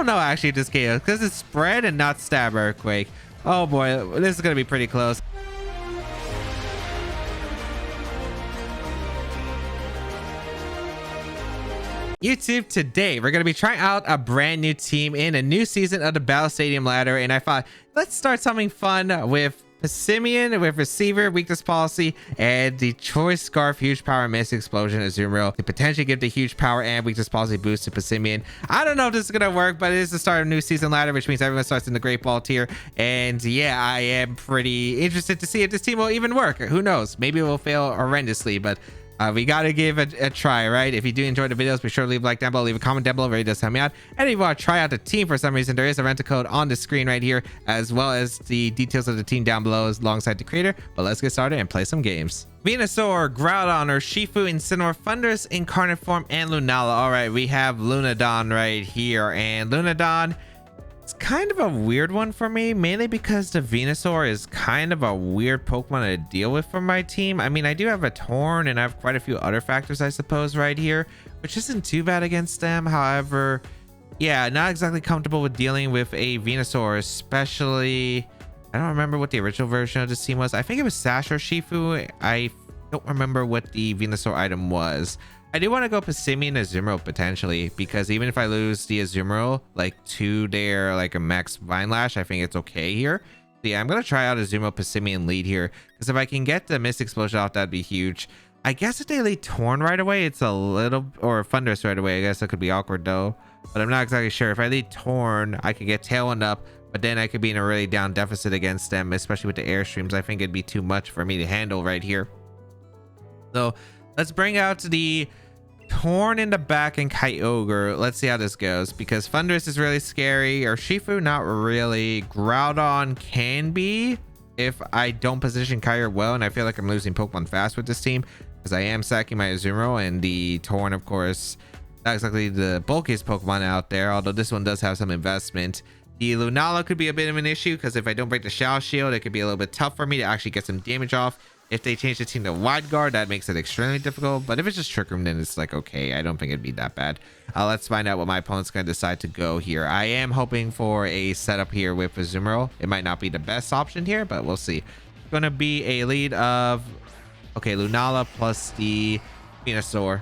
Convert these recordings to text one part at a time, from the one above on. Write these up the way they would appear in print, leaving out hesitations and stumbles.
don't know actually this game because it's spread and not stab earthquake. Oh boy, this is gonna be pretty close. YouTube, today we're going to be trying out a brand new team in a new season of the Battle Stadium ladder, and I thought let's start something fun with Passimian with receiver, weakness policy, and the choice scarf, huge power, Misty explosion, Azumarill to potentially give the huge power and weakness policy boost to Passimian. I don't know if this is gonna work, but it is the start of a new season ladder, which means everyone starts in the Great Ball tier. And yeah, I am pretty interested to see if this team will even work. Who knows? Maybe it will fail horrendously, but we gotta give it a try, right? If you do enjoy the videos, be sure to leave a like down below, leave a comment down below, really does help me out. And if you want to try out the team for some reason, there is a rental code on the screen right here, as well as the details of the team down below alongside the creator. But let's get started and play some games. Venusaur, Groudon, or Shifu, Incineroar, Thundurus, Incarnate Form, and Lunala. All right, we have Lunadon right here, and Lunadon, it's kind of a weird one for me, mainly because the Venusaur is kind of a weird Pokemon to deal with for my team. I mean, I do have a Torn and I have quite a few other factors, I suppose, right here, which isn't too bad against them. However, yeah, not exactly comfortable with dealing with a Venusaur, especially, I don't remember what the original version of this team was. I think it was Sash or Shifu. I don't remember what the Venusaur item was. I do want to go Passimian Azumarill potentially, because even if I lose the Azumarill like to their like a max Vine Lash, I think it's okay here. So yeah, I'm gonna try out Azumarill Passimian lead here, because if I can get the Misty explosion out, that'd be huge. I guess if they lead Torn right away, it's a little, or Thundurus right away, I guess that could be awkward though, but I'm not exactly sure. If I lead Torn, I could get Tailwind up, but then I could be in a really down deficit against them, especially with the Airstreams. I think it'd be too much for me to handle right here. So let's bring out the Torn in the back and Kyogre. Let's see how this goes, because Thundurus is really scary, or Shifu not really. Groudon can be if I don't position Kyogre well, and I feel like I'm losing Pokemon fast with this team, because I am sacking my Azumarill, and the Torn, of course, not exactly the bulkiest Pokemon out there, although this one does have some investment. The Lunala could be a bit of an issue, because if I don't break the Shell Shield, it could be a little bit tough for me to actually get some damage off. If they change the team to Wide Guard, that makes it extremely difficult. But if it's just Trick Room, then it's like, okay, I don't think it'd be that bad. Let's find out what my opponent's going to decide to go here. I am hoping for a setup here with Azumarill. It might not be the best option here, but we'll see. It's going to be a lead of, okay, Lunala plus the Venusaur.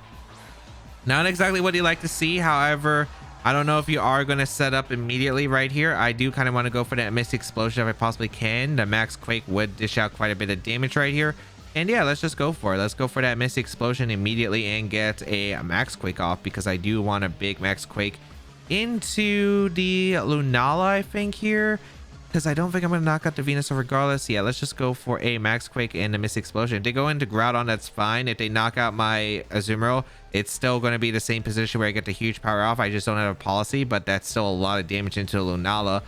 Not exactly what you like to see. However, I don't know if you are going to set up immediately right here. I do kind of want to go for that Misty explosion if I possibly can. The Max Quake would dish out quite a bit of damage right here. And yeah, let's just go for it. Let's go for that Misty explosion immediately and get a Max Quake off, because I do want a big Max Quake into the Lunala, I think, here, because I don't think I'm going to knock out the Venusaur regardless. Yeah, let's just go for a Max Quake and a Misty explosion. If they go into Groudon, that's fine. If they knock out my Azumarill, it's still going to be the same position where I get the huge power off. I just don't have a policy, but that's still a lot of damage into the Lunala,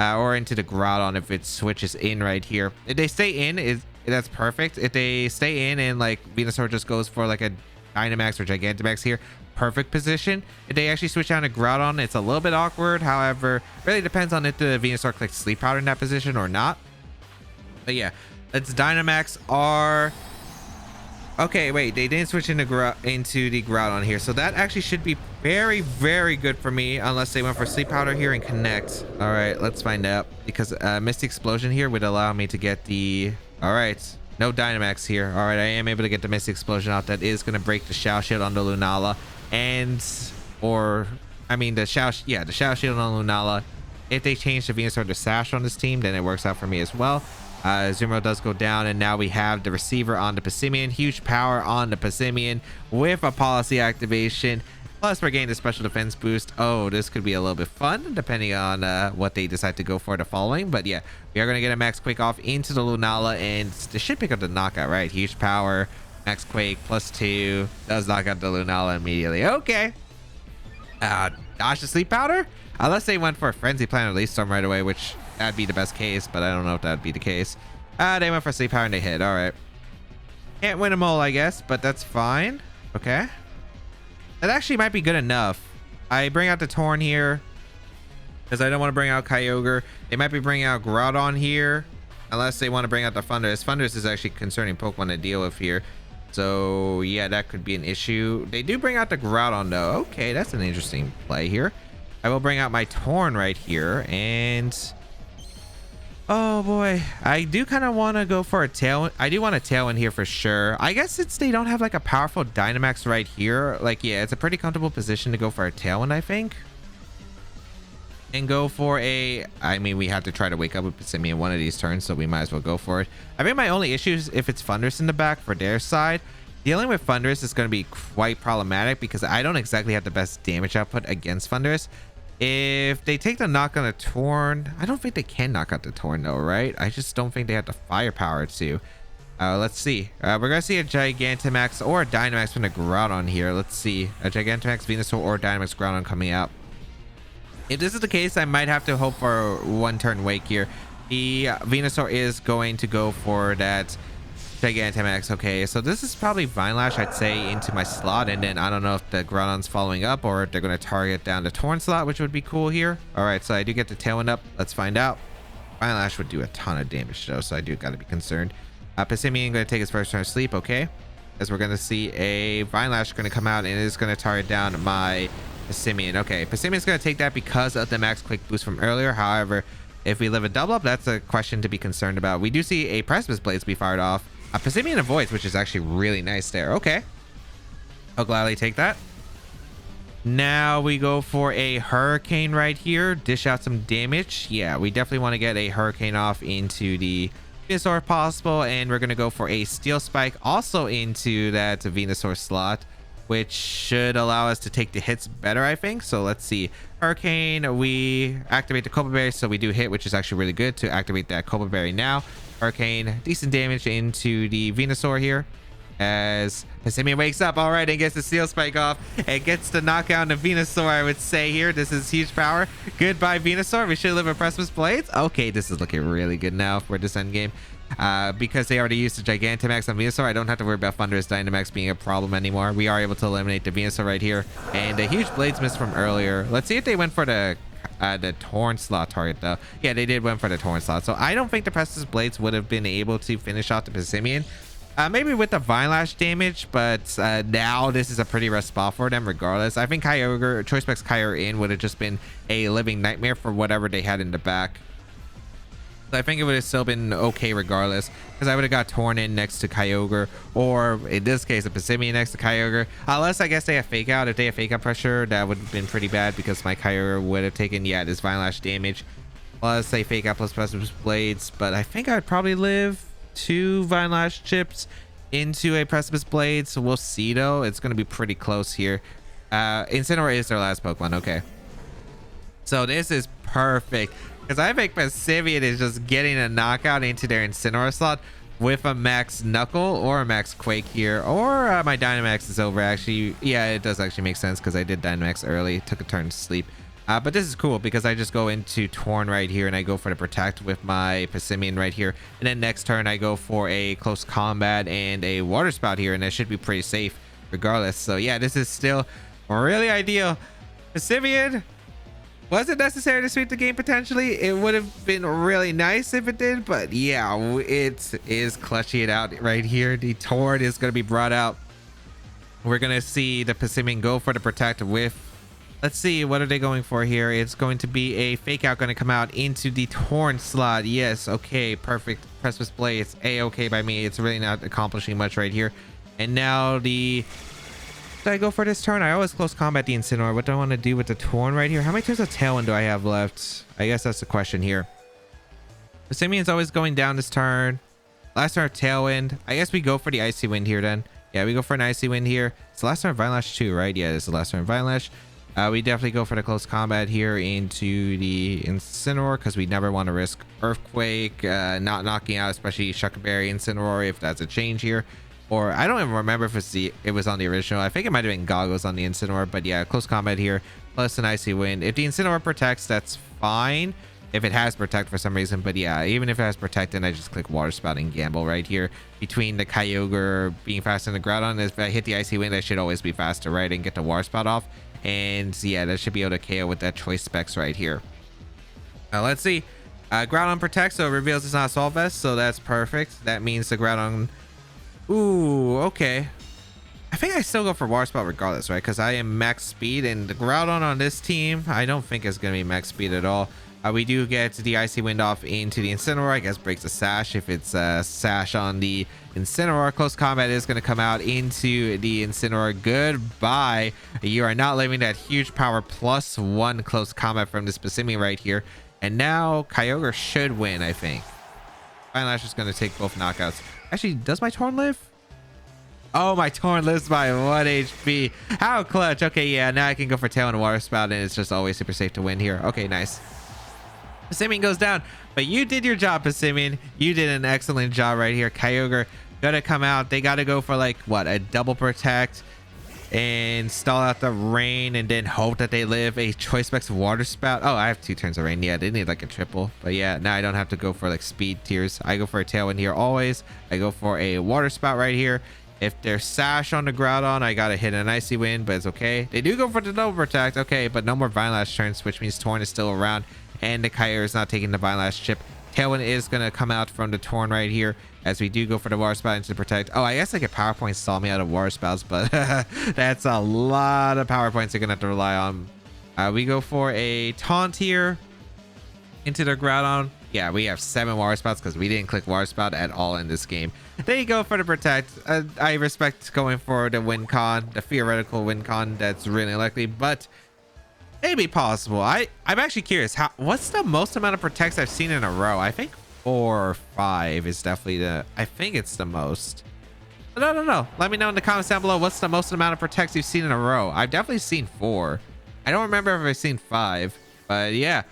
or into the Groudon if it switches in right here. If they stay in, that's perfect. If they stay in and like Venusaur just goes for like a Dynamax or Gigantamax here, perfect position. If they actually switch down to Groudon, it's a little bit awkward. However, really depends on if the Venusaur clicks Sleep Powder in that position or not. But yeah, let's Dynamax our... Okay, wait, they didn't switch into the Groudon here, so that actually should be very, very good for me, unless they went for Sleep Powder here and Connect. All right, let's find out, because Misty Explosion here would allow me to get the... All right, no Dynamax here. All right, I am able to get the Misty Explosion out. That is going to break the Shell Shield on the Lunala, and... Or... I mean, the Shell Shield on Lunala. If they change the Venusaur to Sash on this team, then it works out for me as well. Azumarill does go down, and now we have the receiver on the Passimian. Huge power on the Passimian with a policy activation. Plus, we're getting the special defense boost. Oh, this could be a little bit fun, depending on what they decide to go for the following. But yeah, we are going to get a Max Quake off into the Lunala, and this should pick up the knockout, right? Huge power, Max Quake, +2. Does knock out the Lunala immediately. Okay. Dodge the Sleep Powder? Unless they went for a Frenzy Plant or Leaf Storm right away, which... that'd be the best case, but I don't know if that'd be the case. They went for Sleep Power and they hit. All right. Can't win them all, I guess, but that's fine. Okay. That actually might be good enough. I bring out the Torn here because I don't want to bring out Kyogre. They might be bringing out Groudon here, unless they want to bring out the Thundurus. Thundurus is actually concerning Pokemon to deal with here. So yeah, that could be an issue. They do bring out the Groudon though. Okay, that's an interesting play here. I will bring out my Torn right here. And oh boy, I do kind of want to go for a Tailwind. I do want a Tailwind here for sure. I guess since they don't have like a powerful Dynamax right here, like, yeah, it's a pretty comfortable position to go for a Tailwind, I think. And go for a, I mean, we have to try to wake up with Passimian one of these turns, so we might as well go for it. I think my only issue is if it's Thundurus in the back for their side. Dealing with Thundurus is going to be quite problematic because I don't exactly have the best damage output against Thundurus. If they take the knock on a Torn, I don't think they can knock out the Torn though, right? I just don't think they have the firepower to. Let's see. We're going to see a Gigantamax or a Dynamax from the Groudon here. Let's see. A Gigantamax, Venusaur, or Dynamax Groudon coming out. If this is the case, I might have to hope for one turn wake here. The Venusaur is going to go for that Gigantamax. Okay, so this is probably Vine Lash, I'd say, into my slot, and then I don't know if the Groudon's following up or if they're going to target down the Torn slot, which would be cool here. All right, so I do get the Tailwind up. Let's find out. Vine Lash would do a ton of damage though, so I do got to be concerned. Passimian going to take his first turn of sleep. Okay, as we're going to see a Vine Lash going to come out and it is going to target down my Passimian. Okay, Passimian's going to take that because of the max quick boost from earlier. However, if we live a double up, that's a question to be concerned about. We do see a Precipice Blades be fired off. Passimian avoids, which is actually really nice there. Okay, I'll gladly take that. Now we go for a Hurricane right here. Dish out some damage. Yeah, we definitely want to get a Hurricane off into the Venusaur if possible. And we're going to go for a Steel Spike also into that Venusaur slot, which should allow us to take the hits better, I think. So let's see. Hurricane, we activate the Cobra Berry, so we do hit, which is actually really good to activate that Cobra Berry now. Hurricane, decent damage into the Venusaur here as Passimian wakes up. All right, and gets the Steel Spike off and gets the knockout of Venusaur, I would say here. This is huge power. Goodbye, Venusaur. We should live with Precipice Blades. Okay, this is looking really good now for this end game. Because they already used the Gigantamax on Venusaur, I don't have to worry about Thundurus Dynamax being a problem anymore. We are able to eliminate the Venusaur right here. And a huge Blades miss from earlier. Let's see if they went for the Torn slot target though. Yeah, they did went for the Torn slot. So I don't think the Precipice Blades would have been able to finish off the Passimian. Maybe with the Vine Lash damage, but now this is a pretty rough spot for them regardless. I think Kyogre, Choice Specs Kyogre in would have just been a living nightmare for whatever they had in the back. I think it would have still been okay regardless, because I would have got Torn in next to Kyogre, or in this case a Passimian next to Kyogre, unless I guess they have Fake Out. If they have Fake Out pressure, that would have been pretty bad because my Kyogre would have taken, yeah, this Vine Lash damage plus say Fake Out plus Precipice Blades. But I think I would probably live 2 Vine Lash chips into a Precipice Blade, so we'll see though. It's going to be pretty close here. Incineroar is their last Pokemon. Okay, so this is perfect because I think Passimian is just getting a knockout into their Incineroar slot with a Max Knuckle or a Max Quake here, or my Dynamax is over. Actually, yeah, it does actually make sense because I did Dynamax early, took a turn to sleep. But this is cool because I just go into Torn right here and I go for the Protect with my Passimian right here, and then next turn I go for a Close Combat and a Water Spout here, and that should be pretty safe regardless. So yeah, this is still really ideal. Passimian, was it necessary to sweep the game? Potentially it would have been really nice if it did, but yeah, it is clutching it out right here. The Torn is going to be brought out. We're going to see the Passimian go for the Protect with, let's see, what are they going for here? It's going to be a Fake Out going to come out into the Torn slot. Yes, okay, perfect. Precipice Blade, it's a-okay by me. It's really not accomplishing much right here. And now the, did I go for this turn? I always Close Combat the Incineroar. What do I want to do with the Torn right here? How many turns of Tailwind do I have left? I guess that's the question here. Passimian's always going down this turn. Last turn of Tailwind. I guess we go for the Icy Wind here then. Yeah, we go for an Icy Wind here. It's the last turn of Vine Lash too, right? Yeah, this is the last turn of Vine Lash. We definitely go for the Close Combat here into the Incineroar because we never want to risk Earthquake not knocking out, especially Shuck Berry Incineroar if that's a change here. Or I don't even remember if it was on the original. I think it might have been Goggles on the Incineroar, but yeah, Close Combat here plus an Icy Wind. If the Incineroar protects, that's fine. If it has Protect for some reason, but yeah, even if it has Protect, then I just click Water Spout and gamble right here between the Kyogre being faster than the Groudon. If I hit the Icy Wind, I should always be faster, right, and get the Water Spout off. And yeah, that should be able to KO with that Choice Specs right here. Now let's see. Groudon protects, so it reveals it's not Assault Vest, so that's perfect. That means the Groudon, ooh, okay. I think I still go for Water Spout regardless, right? Because I am max speed, and the Groudon on this team, I don't think is going to be max speed at all. We do get the Icy Wind off into the Incineroar. I guess breaks the Sash. If it's a Sash on the Incineroar, close combat is going to come out into the Incineroar. Goodbye. You are not living that huge power +1 close combat from this Passimian right here. And now Kyogre should win, I think. Final Lash is going to take both knockouts. Actually, does my Torn live? Oh, my Torn lives by 1 HP. How clutch. Okay, yeah, now I can go for Tail and Water Spout, and it's just always super safe to win here. Okay, nice. Passimian goes down, but you did your job, Passimian. You did an excellent job right here. Kyogre gotta come out. They gotta go for like what, a double protect and stall out the rain and then hope that they live. A Choice Specs Water Spout. Oh, I have 2 turns of rain. Yeah, they need like a triple, but yeah, now I don't have to go for like speed tiers. I go for a Tailwind here always. I go for a Water Spout right here. If there's Sash on the Groudon, I gotta hit an Icy Wind, but it's okay. They do go for the double protect. Okay, but no more Vine Lash turns, which means Torn is still around. And the Kyogre is not taking the Vine Lash chip. Tailwind is going to come out from the Torn right here as we do go for the Water Spout into protect. Oh, I guess I could Power Point stall me out of Water Spouts, but that's a lot of Power Points you're going to have to rely on. We go for a Taunt here into the Groudon. Yeah, we have 7 Water Spouts because we didn't click Water Spout at all in this game. There you go for the protect. I respect going for the win con, the theoretical win con. That's really likely, but maybe possible. I'm actually curious. What's the most amount of protects I've seen in a row? I think 4 or 5 is definitely I think it's the most. No. Let me know in the comments down below. What's the most amount of protects you've seen in a row? I've definitely seen 4. I don't remember if I've seen 5, but yeah.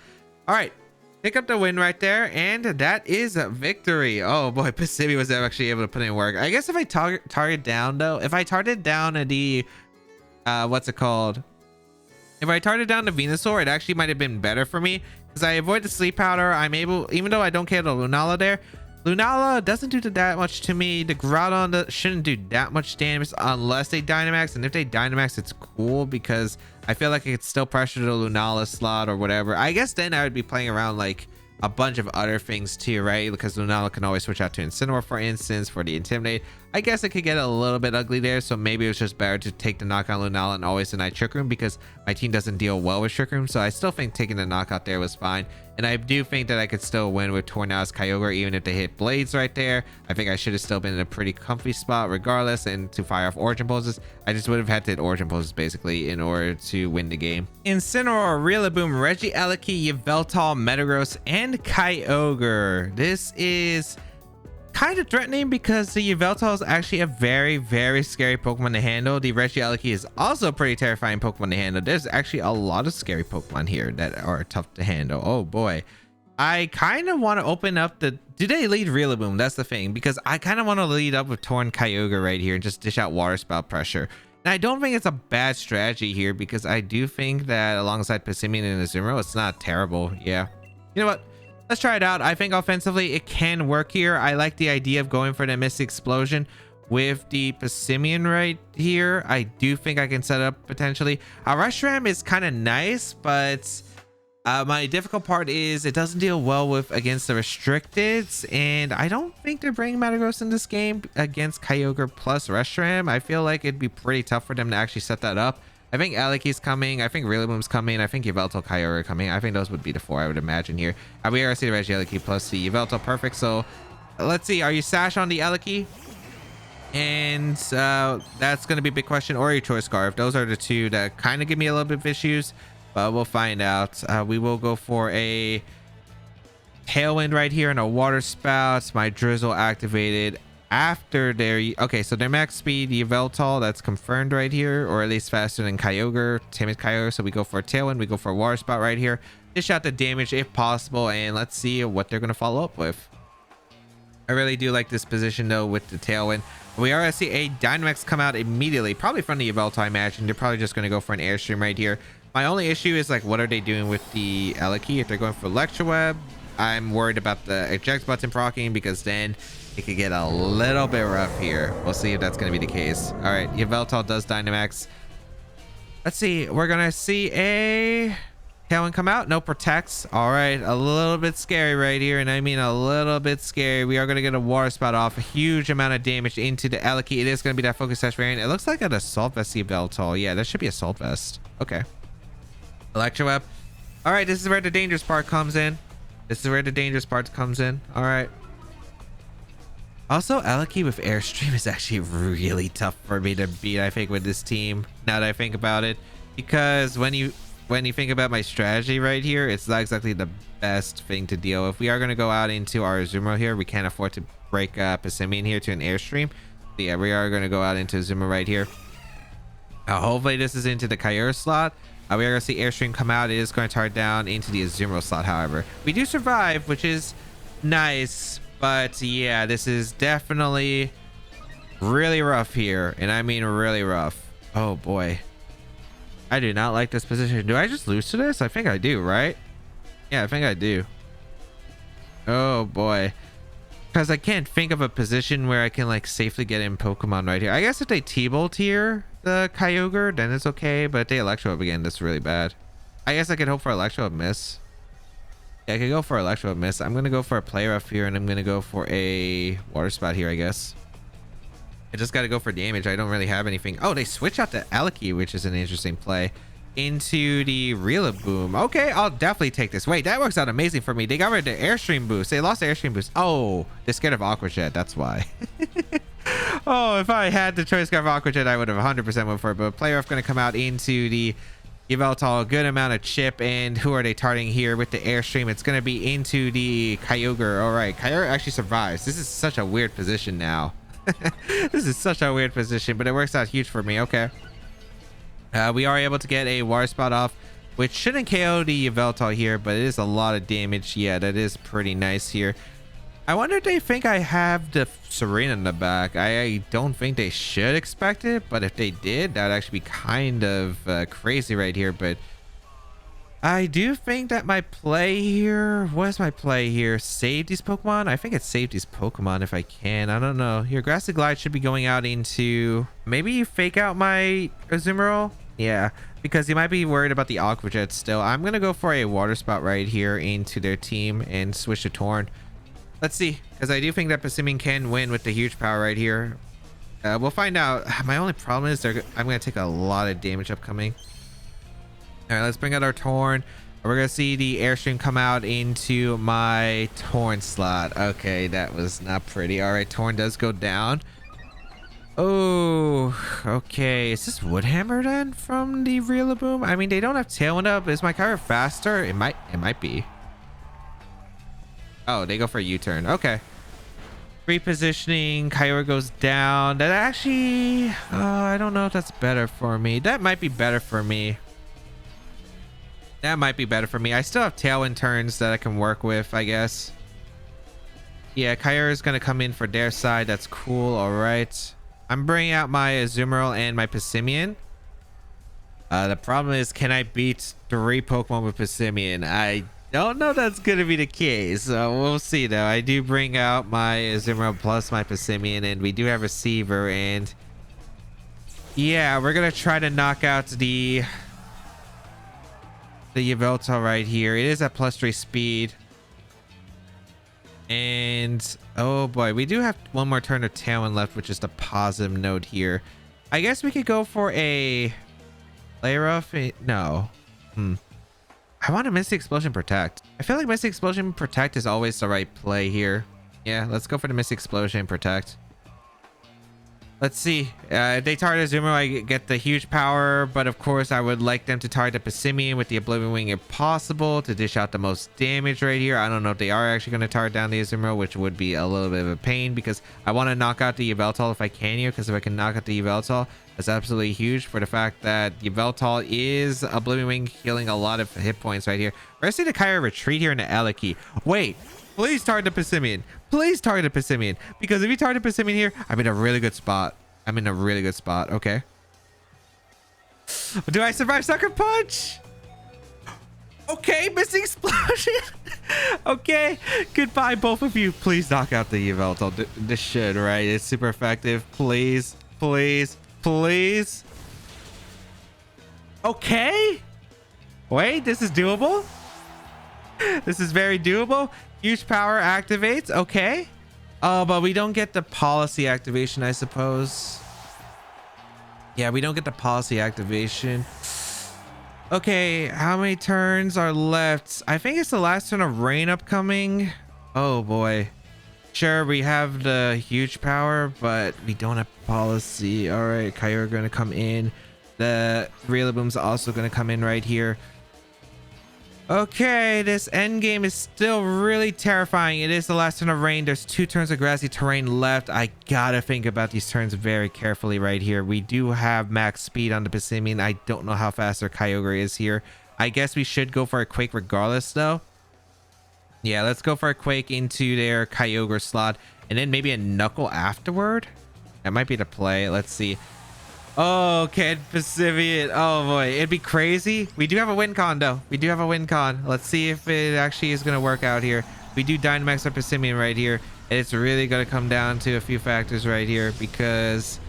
All right. Pick up the win right there, and that is a victory. Oh boy, Passimian was actually able to put in work. I guess if I target down though, if I target down the what's it called? If I targeted down the Venusaur, it actually might have been better for me because I avoid the Sleep Powder. I'm able, even though I don't care the Lunala there, Lunala doesn't do that much to me. The Groudon shouldn't do that much damage unless they Dynamax, and if they Dynamax, it's cool because I feel like I could still pressure the Lunala slot or whatever. I guess then I would be playing around like a bunch of other things too, right? Because Lunala can always switch out to Incineroar, for instance, for the Intimidate. I guess it could get a little bit ugly there, so maybe it was just better to take the knockout Lunala and always deny Trick Room because my team doesn't deal well with Trick Room. So I still think taking the knockout there was fine, and I do think that I could still win with Tornadus Kyogre even if they hit Blades right there. I think I should have still been in a pretty comfy spot regardless, and to fire off Origin Poses, I just would have had to hit Origin Poses basically in order to win the game. Incineroar, Rillaboom, Regieleki, Yveltal, Metagross, and Kyogre. This is kind of threatening because the Yveltal is actually a very, very scary Pokemon to handle. The Regieleki is also a pretty terrifying Pokemon to handle. There's actually a lot of scary Pokemon here that are tough to handle. Oh boy. I kind of want to open up the... Do they lead Rillaboom? That's the thing. Because I kind of want to lead up with Torn Kyogre right here and just dish out Water Spout pressure. And I don't think it's a bad strategy here because I do think that alongside Passimian and Azumarill, it's not terrible. Yeah. You know what? Let's try it out. I think offensively it can work here. I like the idea of going for the Misty Explosion with the Passimian right here. I do think I can set up potentially. Reshiram is kind of nice, but my difficult part is it doesn't deal well with against the restricteds, and I don't think they're bringing Metagross in this game against Kyogre plus Reshiram. I feel like it'd be pretty tough for them to actually set that up. I think Aleki's coming. I think Rillaboom's coming. I think Yveltal, Kyogre coming. I think those would be the 4 I would imagine here. We already see the Regieleki plus the Yveltal. Perfect. So let's see. Are you Sash on the Aleki? And that's going to be a big question. Or your Choice Scarf. Those are the 2 that kind of give me a little bit of issues, but we'll find out. We will go for a Tailwind right here and a Water Spout. My Drizzle activated after their... Okay, so their max speed, Yveltal, that's confirmed right here, or at least faster than Kyogre, timid Kyogre. So we go for a Tailwind, we go for a Water Spout right here, dish out the damage if possible, and let's see what they're going to follow up with. I really do like this position though with the Tailwind. We are going to see a Dynamax come out immediately, probably from the Yveltal. I imagine they're probably just going to go for an Airstream right here. My only issue is like, what are they doing with the Aleki? If they're going for Lecture Web, I'm worried about the eject button proccing because then it could get a little bit rough here. We'll see if that's going to be the case. All right, Yveltal does Dynamax. Let's see. We're going to see a Tailwind come out. No protects. All right. A little bit scary right here. And I mean a little bit scary. We are going to get a water spout off. A huge amount of damage into the Eliki. It is going to be that focus sash variant. It looks like an assault vest Yveltal. Yeah, that should be assault vest. Okay. Electro Web. All right. This is where the dangerous part comes in. This is where the dangerous part comes in. All right. Also, Eliki with Airstream is actually really tough for me to beat, I think, with this team. Now that I think about it. Because when you think about my strategy right here, it's not exactly the best thing to deal with. We are going to go out into our Azumarill here. We can't afford to break Passimian here to an Airstream. So yeah, we are going to go out into Azumarill right here. Hopefully this is into the Kyogre slot. We are going to see Airstream come out. It is going to tar down into the Azumarill slot, however. We do survive, which is nice. But yeah, this is definitely really rough here. And I mean really rough. Oh boy. I do not like this position. Do I just lose to this? I think I do, right? Yeah, I think I do. Oh boy. Because I can't think of a position where I can like safely get in Pokemon right here. I guess if they T-Bolt here, the Kyogre, then it's okay. But if they Electro Up again, that's really bad. I guess I could hope for Electro Up miss. Yeah, I could go for Electro Up miss. I'm going to go for a Play Rough here, and I'm going to go for a Water Spout here, I guess. I just got to go for damage. I don't really have anything. Oh, they switch out to Eliki, which is an interesting play, into the Rillaboom. Okay, I'll definitely take this. Wait, that works out amazing for me. They got rid of the Airstream boost. They lost the Airstream boost. Oh, they're scared of Aqua Jet. That's why. Oh, if I had the choice of Aqua Jet, I would have 100% went for it. But Play Rough going to come out into the Yveltal, a good amount of chip. And who are they targeting here with the Airstream? It's going to be into the Kyogre. All right, Kyogre actually survives. This is such a weird position now. This is such a weird position, but it works out huge for me. Okay. We are able to get a Water Spout off, which shouldn't KO the Yveltal here, but it is a lot of damage. Yeah, that is pretty nice here. I wonder if they think I have the Serena in the back. I don't think they should expect it, but if they did, that would actually be kind of crazy right here. But I do think that my play here, what is my play here? Save these Pokemon? I think it's save these Pokemon if I can. I don't know. Here, Grassy Glide should be going out into, maybe you fake out my Azumarill? Yeah, because you might be worried about the Aqua Jet still. I'm going to go for a Water Spout right here into their team and switch to Torn. Let's see, because I do think that Passimian can win with the huge power right here. We'll find out. My only problem is I'm going to take a lot of damage upcoming. All right, let's bring out our Torn. We're going to see the Airstream come out into my Torn slot. Okay, that was not pretty. All right, Torn does go down. Oh, okay. Is this Woodhammer then from the Rillaboom? I mean, they don't have Tailwind up. Is my Kyogre faster? It might be. Oh, they go for a U-turn. Okay. Repositioning. Kyogre goes down. That actually, I don't know if that's better for me. That might be better for me. That might be better for me. I still have Tailwind turns that I can work with, I guess. Yeah, Kyogre is going to come in for their side. That's cool. All right. I'm bringing out my Azumarill and my Passimian. The problem is, can I beat 3 Pokemon with Passimian? I don't know that's going to be the case. We'll see, though. I do bring out my Azumarill plus my Passimian, and we do have Receiver. And yeah, we're going to try to knock out the Yveltal right here. It is at +3 speed. And oh boy, we do have one more turn of Tailwind left, which is the positive node here. I guess we could go for a Play Rough. No. I want a Misty Explosion Protect. I feel like Misty Explosion Protect is always the right play here. Yeah, let's go for the Misty Explosion Protect. Let's see. If they target Azumarill, I get the huge power, but of course I would like them to target Passimian with the Oblivion Wing if possible to dish out the most damage right here. I don't know if they are actually going to target down the Azumarill, which would be a little bit of a pain because I want to knock out the Yveltal if I can here, because if I can knock out the Yveltal, that's absolutely huge for the fact that Yveltal is Oblivion Wing healing a lot of hit points right here. We're going to see the Kyogre retreat here in the Eliki. Wait. Please target the Passimian. Please target the Passimian. Because if you target Passimian here, I'm in a really good spot. I'm in a really good spot. Okay. Do I survive Sucker Punch? Okay, Misty Explosion. Okay. Goodbye, both of you. Please knock out the Yveltal. This should, right? It's super effective. Please. Please. Please. Okay. Wait, this is doable. This is very doable. Huge power activates. Okay. Oh, but we don't get the policy activation, I suppose. Yeah, we don't get the policy activation. Okay, how many turns are left? I think it's the last turn of rain upcoming. Oh boy. Sure, we have the huge power, but we don't have policy. All right, Kyogre gonna come in. The Rillaboom's also gonna come in right here. Okay, this end game is still really terrifying. It is the last turn of rain. There's 2 turns of grassy terrain left. I gotta think about these turns very carefully right here. We do have max speed on the Passimian. I don't know how fast our Kyogre is here. I guess we should go for a Quake regardless though. Yeah, let's go for a Quake into their Kyogre slot and then maybe a Knuckle afterward. That might be the play. Let's see. Oh, Kid Passimian. Oh boy, it'd be crazy. We do have a win con though. We do have a win con. Let's see if it actually is going to work out here. We do Dynamax our Passimian right here. And it's really going to come down to a few factors right here because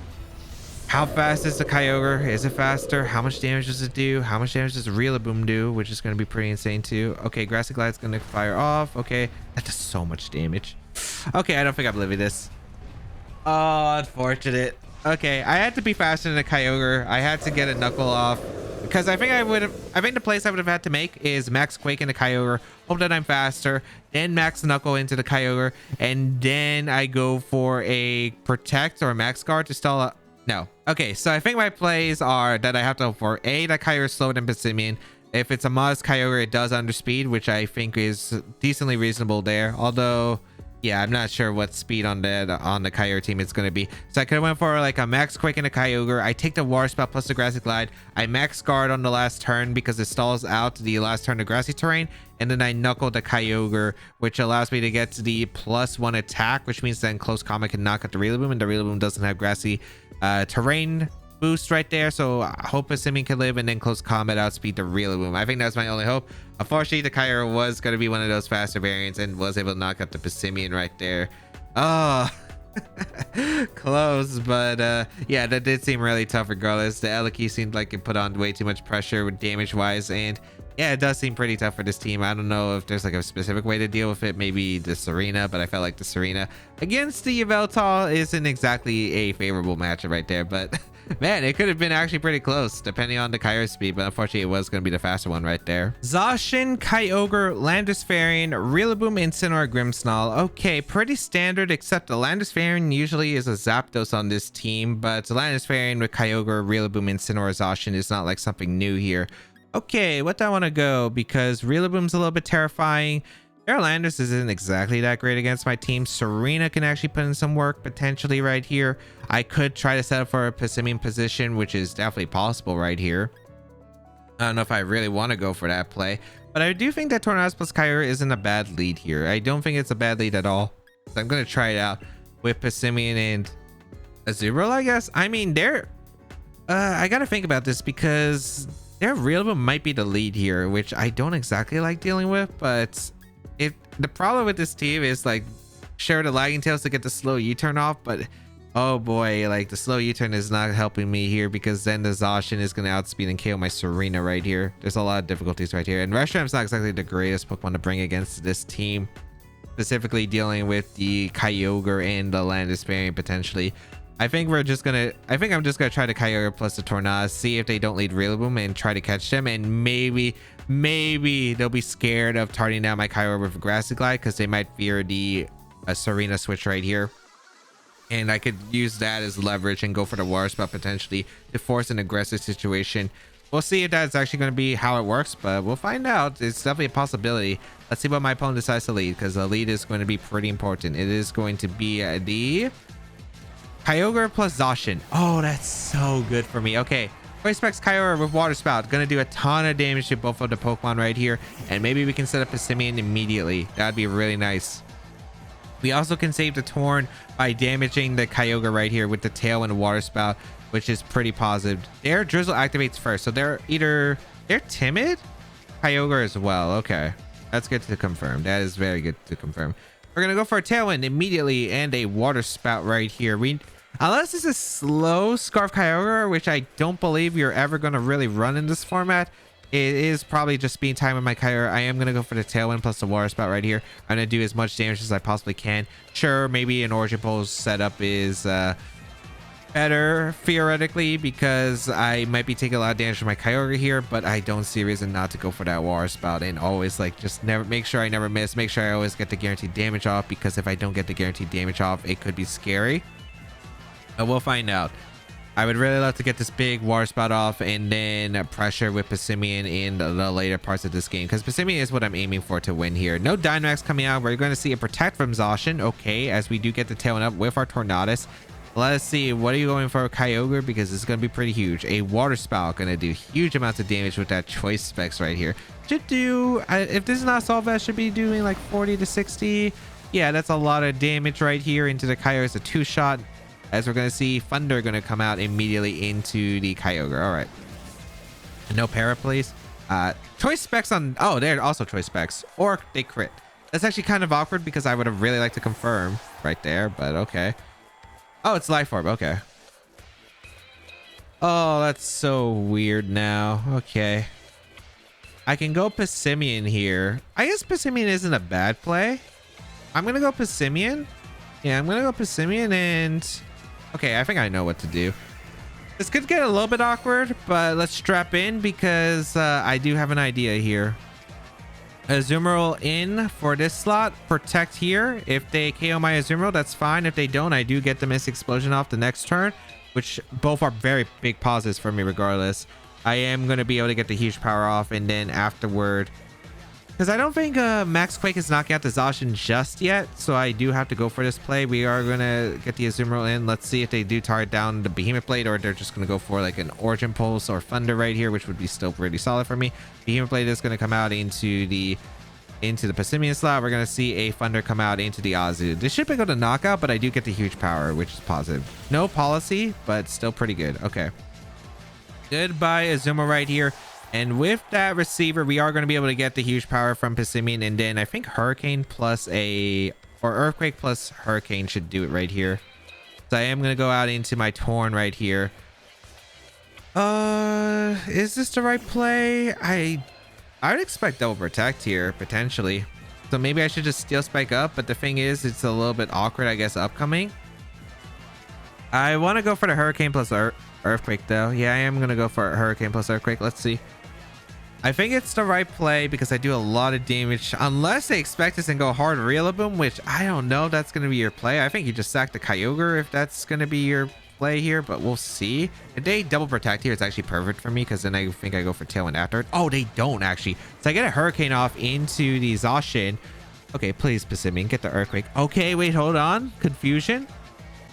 how fast is the Kyogre? Is it faster? How much damage does it do? How much damage does Rillaboom do? Which is going to be pretty insane too. Okay, Grassy Glide's going to fire off. Okay, that does so much damage. Okay, I don't think I'm living this. Oh, unfortunate. Okay, I had to be faster than the Kyogre. I had to get a Knuckle off because I think the place I would have had to make is Max Quake into Kyogre, hope that I'm faster, then Max Knuckle into the Kyogre, and then I go for a Protect or a Max Guard to stall up. No. Okay, so I think my plays are that I have to hope for A, that Kyogre is slower than Passimian. If it's a modest Kyogre, it does underspeed, which I think is decently reasonable there. Although, yeah, I'm not sure what speed on the Kyogre team it's going to be. So I could have went for like a Max Quake and a Kyogre. I take the Water Spout plus the Grassy Glide. I Max Guard on the last turn because it stalls out the last turn of Grassy Terrain. And then I Knuckle the Kyogre, which allows me to get to the +1 attack, which means then Close Combat can knock out the Rillaboom. And the Rillaboom doesn't have Grassy Terrain boost right there, so I hope Passimian can live and then Close Combat outspeed the Rillaboom. I think that's my only hope. Unfortunately, the Kyogre was going to be one of those faster variants and was able to knock out the Passimian right there. Oh, close, but yeah, that did seem really tough regardless. The Eliki seemed like it put on way too much pressure with damage wise, and yeah, it does seem pretty tough for this team. I don't know if there's like a specific way to deal with it, maybe the Serena, but I felt like the Serena against the Yveltal isn't exactly a favorable matchup right there, but man, it could have been actually pretty close depending on the Kyogre speed, but unfortunately it was going to be the faster one right there. Zacian, Kyogre, Landorus-Fairy, Rillaboom, Incineroar, Grimmsnarl. Okay, pretty standard, except the Landorus-Fairy usually is a Zapdos on this team, but the Landorus-Fairy with Kyogre, Rillaboom, Incineroar, Zacian is not like something new here. Okay, what do I want to go? Because Rillaboom's a little bit terrifying. Landorus isn't exactly that great against my team. Serena can actually put in some work potentially right here. I could try to set up for a Passimian position, which is definitely possible right here. I don't know if I really want to go for that play, but I do think that Tornadus plus Kyogre isn't a bad lead here. I don't think it's a bad lead at all. So I'm going to try it out with Passimian and Azumarill, I guess. I mean, I got to think about this because their Rillaboom might be the lead here, which I don't exactly like dealing with, but the problem with this team is like, sure, the Lagging Tails to get the slow U-turn off, but oh boy, like the slow U-turn is not helping me here because then the Zacian is going to outspeed and KO my Serena right here. There's a lot of difficulties right here, and Restram's not exactly the greatest Pokemon to bring against this team, specifically dealing with the Kyogre and the Landorus-Fairy potentially. I think I'm just gonna try the Kyogre plus the Tornadus, see if they don't lead Rillaboom and try to catch them, and maybe they'll be scared of targeting down my Kyogre with a Grassy Glide because they might fear the Serena switch right here. And I could use that as leverage and go for the Water Spout potentially to force an aggressive situation. We'll see if that's actually going to be how it works, but we'll find out. It's definitely a possibility. Let's see what my opponent decides to lead, because the lead is going to be pretty important. It is going to be the Kyogre plus Zacian. Oh, that's so good for me. Okay, Voice Specs Kyogre with Water Spout. Gonna do a ton of damage to both of the Pokemon right here. And maybe we can set up Passimian immediately. That'd be really nice. We also can save the Torn by damaging the Kyogre right here with the Tail and the Water Spout, which is pretty positive. Their Drizzle activates first, so they're timid. Kyogre as well. Okay, that's good to confirm. That is very good to confirm. We're gonna go for a Tailwind immediately and a Water Spout right here. Unless this is slow Scarf Kyogre, which I don't believe you're ever going to really run in this format. it is probably just being time with my Kyogre. I am going to go for the Tailwind plus the Water Spout right here. I'm going to do as much damage as I possibly can. Sure, maybe an Origin Pulse setup is better theoretically because I might be taking a lot of damage from my Kyogre here, but I don't see a reason not to go for that Water Spout and always like just never make sure I never miss. Make sure I always get the guaranteed damage off, because if I don't get the guaranteed damage off, it could be scary. But we'll find out. I would really love to get this big Water Spout off and then pressure with Passimian in the later parts of this game, because Passimian is what I'm aiming for to win here. No Dynamax coming out. We're going to see a Protect from Zacian, okay, as we do get the Tailwind up with our Tornadus. Let's see, what are you going for, Kyogre? Because it's going to be pretty huge. A Water Spout going to do huge amounts of damage with that Choice Specs right here. Should do, if this is not Assault Vest, should be doing like 40 to 60. Yeah, that's a lot of damage right here into the Kyogre. It's a 2-shot. As we're going to see, Thunder going to come out immediately into the Kyogre. All right. No para, please. Choice Specs on... Oh, they're also Choice Specs. Or they crit. That's actually kind of awkward because I would have really liked to confirm right there, but okay. Oh, it's Life Orb. Okay. Oh, that's so weird now. Okay. I can go Passimian here. I guess Passimian isn't a bad play. I'm going to go Passimian. Yeah, I'm going to go Passimian and... Okay, I think I know what to do. This could get a little bit awkward, but let's strap in because I do have an idea here. Azumarill in for this slot. Protect here. If they KO my Azumarill, that's fine. If they don't, I do get the Misty Explosion off the next turn, which both are very big pauses for me regardless. I am going to be able to get the huge power off, and then afterward... Because I don't think Max Quake is knocking out the Zacian just yet, so I do have to go for this play. We are going to get the Azumarill in. Let's see if they do target down the Behemoth Blade, or they're just going to go for like an Origin Pulse or Thunder right here, which would be still pretty solid for me. Behemoth Blade is going to come out into the Passimian slot. We're going to see a Thunder come out into the Azu. This should be able to knockout, but I do get the huge power, which is positive. No policy, but still pretty good. Okay. Goodbye, Azumarill right here. And with that receiver, we are going to be able to get the huge power from Passimian. And then I think Hurricane plus or Earthquake plus Hurricane should do it right here. So I am going to go out into my Torn right here. Is this the right play? I would expect double protect here, potentially. So maybe I should just Steel Spike up. But the thing is, it's a little bit awkward, I guess, upcoming. I want to go for the Hurricane plus Earthquake, though. Yeah, I am going to go for Hurricane plus Earthquake. Let's see. I think it's the right play because I do a lot of damage. Unless they expect this and go hard Rillaboom, which I don't know if that's going to be your play. I think you just sack the Kyogre if that's going to be your play here, but we'll see. If they double protect here, it's actually perfect for me because then I think I go for Tailwind after it. Oh, they don't actually. So I get a Hurricane off into the Zacian. Okay, please, Passimian, get the Earthquake. Okay, wait, hold on. Confusion.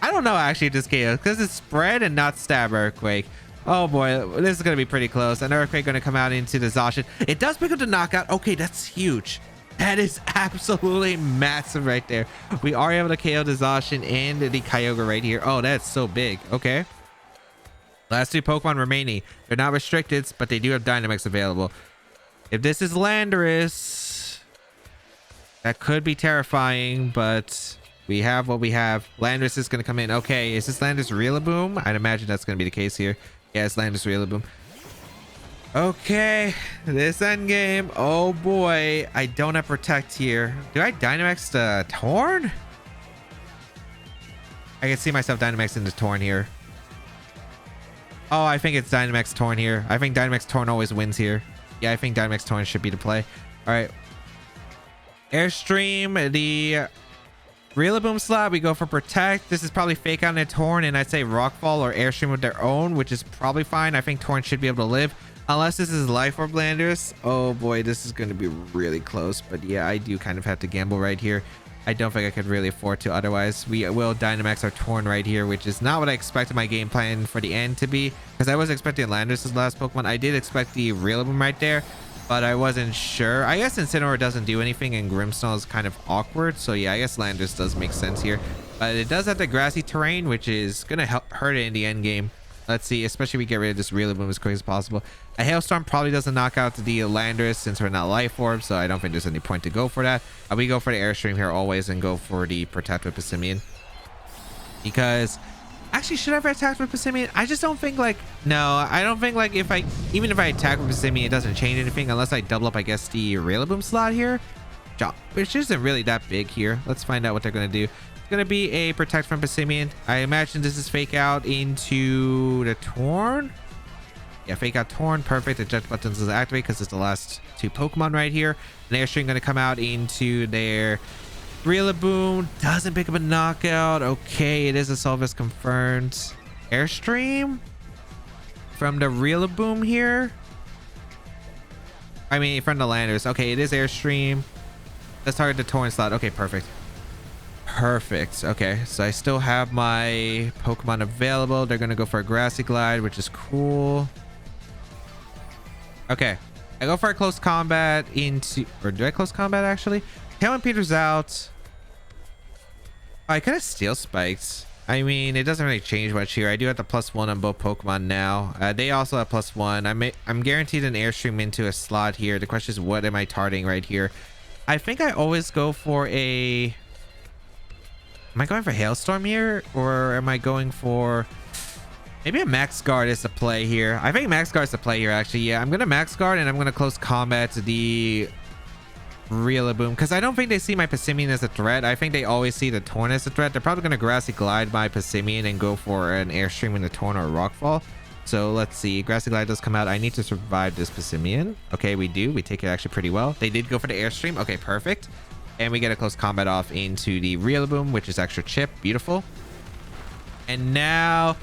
I don't know actually this chaos because it's spread and not stab Earthquake. Oh boy, this is going to be pretty close. An Earthquake going to come out into the Zacian. It does pick up the knockout. Okay, that's huge. That is absolutely massive right there. We are able to KO the Zacian and the Kyogre right here. Oh, that's so big. Okay. Last 2 Pokemon remaining. They're not restricted, but they do have Dynamax available. If this is Landorus, that could be terrifying, but... We have what we have. Landorus is going to come in. Okay, is this Landorus Rillaboom? I'd imagine that's going to be the case here. Yeah, it's Landorus Rillaboom. Okay, this endgame. Oh boy, I don't have Protect here. Do I Dynamax the Torn? I can see myself Dynamax into Torn here. Oh, I think it's Dynamax Torn here. I think Dynamax Torn always wins here. Yeah, I think Dynamax Torn should be the play. All right. Airstream, the... Rillaboom slot, we go for Protect. This is probably Fake Out and Torn, and I'd say Rockfall or Airstream with their own, which is probably fine. I think Torn should be able to live. Unless this is Life Orb Landorus. Oh boy, this is going to be really close. But yeah, I do kind of have to gamble right here. I don't think I could really afford to otherwise. We will Dynamax our Torn right here, which is not what I expected my game plan for the end to be. Because I was expecting Landorus' last Pokemon. I did expect the Rillaboom right there, but I wasn't sure. I guess Incineroar doesn't do anything and Grimmsnarl is kind of awkward. So yeah, I guess Landorus does make sense here. But it does have the grassy terrain, which is going to hurt it in the end game. Let's see, especially if we get rid of this Rillaboom as quick as possible. A Hailstorm probably doesn't knock out the Landorus since we're not Life Orb, so I don't think there's any point to go for that. We go for the Airstream here always and go for the Protect with Passimian. Because Actually, should I have attacked with Passimian? I just don't think like, no, I don't think like even if I attack with Passimian, it doesn't change anything unless I double up, I guess, the Rillaboom slot here, which isn't really that big here. Let's find out what they're going to do. It's going to be a Protect from Passimian. I imagine this is fake out into the Torn. Yeah, fake out Torn. Perfect. Eject buttons is activated because it's the last 2 Pokemon right here. An Airstream going to come out into their Rillaboom. Doesn't pick up a knockout. Okay, it is a Solvus confirmed. Airstream from the Rillaboom here. I mean, from the Landers. Okay, it is Airstream. Let's target the Torn slot. Okay, perfect. Perfect. Okay, so I still have my Pokemon available. They're going to go for a Grassy Glide, which is cool. Okay, I go for a close combat into... Or do I close combat, actually? Tailwind Peter's out. I could have Steel Spikes. I mean, it doesn't really change much here. I do have the +1 on both Pokemon now. They also have +1. I'm guaranteed an Airstream into a slot here. The question is, what am I targeting right here? I think I always go for a... Am I going for Hailstorm here? Or am I going for... Maybe a Max Guard is the play here. I think Max Guard is the play here, actually. Yeah, I'm going to Max Guard and I'm going to close combat to the Rillaboom, because I don't think they see my Passimian as a threat. I think they always see the Torn as a threat. They're probably going to Grassy Glide my Passimian and go for an Airstream in the Torn or a Rockfall. So let's see. Grassy Glide does come out. I need to survive this Passimian. Okay, we do. We take it actually pretty well. They did go for the Airstream. Okay, perfect. And we get a close combat off into the Rillaboom, which is extra chip. Beautiful. And now...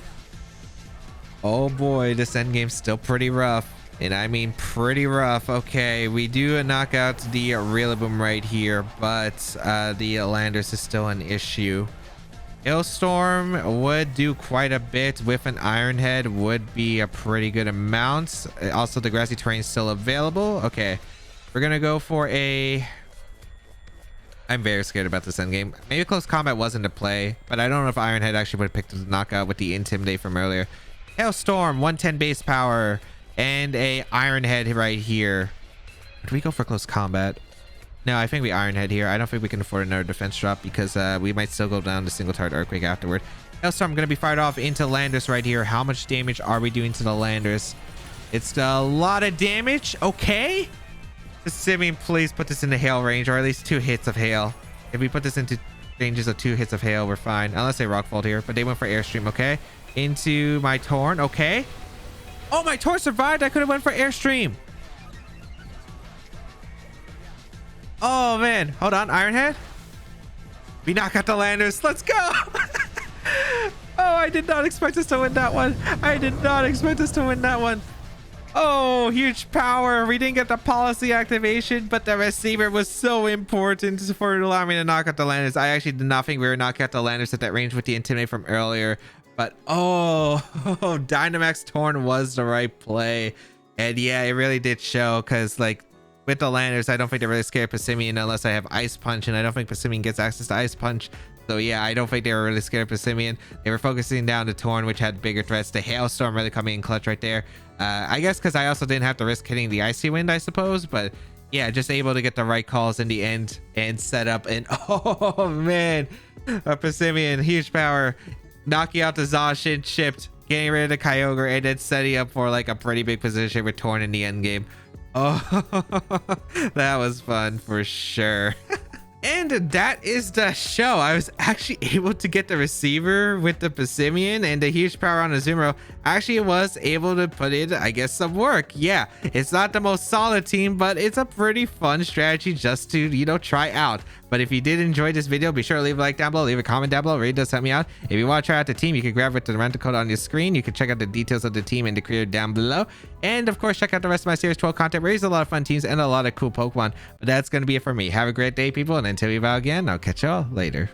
Oh boy, this endgame's still pretty rough. And I mean pretty rough. Okay, we do knock out the Rillaboom right here, but the Landers is still an issue. Hailstorm would do quite a bit with an Iron Head, would be a pretty good amount. Also, the Grassy Terrain is still available. Okay, we're gonna go for a... I'm very scared about this endgame. Maybe close combat wasn't a play, but I don't know if Iron Head actually would have picked the knockout with the Intimidate from earlier. Hailstorm, 110 base power, and a Iron Head right here. Do we go for close combat? No, I think we Iron Head here. I don't think we can afford another defense drop because we might still go down to single target Earthquake afterward. Hailstorm going to be fired off into Landers right here. How much damage are we doing to the Landers? It's a lot of damage. Okay. Passimian, please put this into hail range, or at least 2 hits of hail. If we put this into ranges of 2 hits of hail, we're fine. Unless they Rockfall here, but they went for Airstream. Okay. Into my Torn. Okay. Oh, my Torn survived. I could have went for Airstream. Oh man, hold on. Iron Head, we knock out the Landers. Let's go. Oh, I did not expect us to win that one. I did not expect us to win that one. Oh, huge power. We didn't get the policy activation, but the receiver was so important for allowing me to knock out the Landers. I actually did not think we were knocking out the Landers at that range with the Intimidate from earlier. But oh, Dynamax Torn was the right play. And yeah, it really did show, because like with the Landers, I don't think they're really scared of Passimian unless I have Ice Punch, and I don't think Passimian gets access to Ice Punch. So yeah, I don't think they were really scared of Passimian. They were focusing down the Torn, which had bigger threats. The Hailstorm really coming in clutch right there. I guess because I also didn't have to risk hitting the Icy Wind, I suppose. But yeah, just able to get the right calls in the end and set up. And oh man, Passimian, huge power. Knocking out the Zacian, chipped, getting rid of the Kyogre, and then setting up for like a pretty big position with Torn in the end game. Oh, that was fun for sure. And that is the show. I was actually able to get the receiver with the Passimian and the huge power on Azumarill. Actually was able to put in, I guess, some work. Yeah, it's not the most solid team, but it's a pretty fun strategy just to, you know, try out. But if you did enjoy this video, be sure to leave a like down below, leave a comment down below. It really does help me out. If you want to try out the team, you can grab it to the rental code on your screen. You can check out the details of the team and the creator down below. And of course, check out the rest of my Series 12 content, where there's a lot of fun teams and a lot of cool Pokemon. But that's going to be it for me. Have a great day, people. And until we vow again, I'll catch y'all later.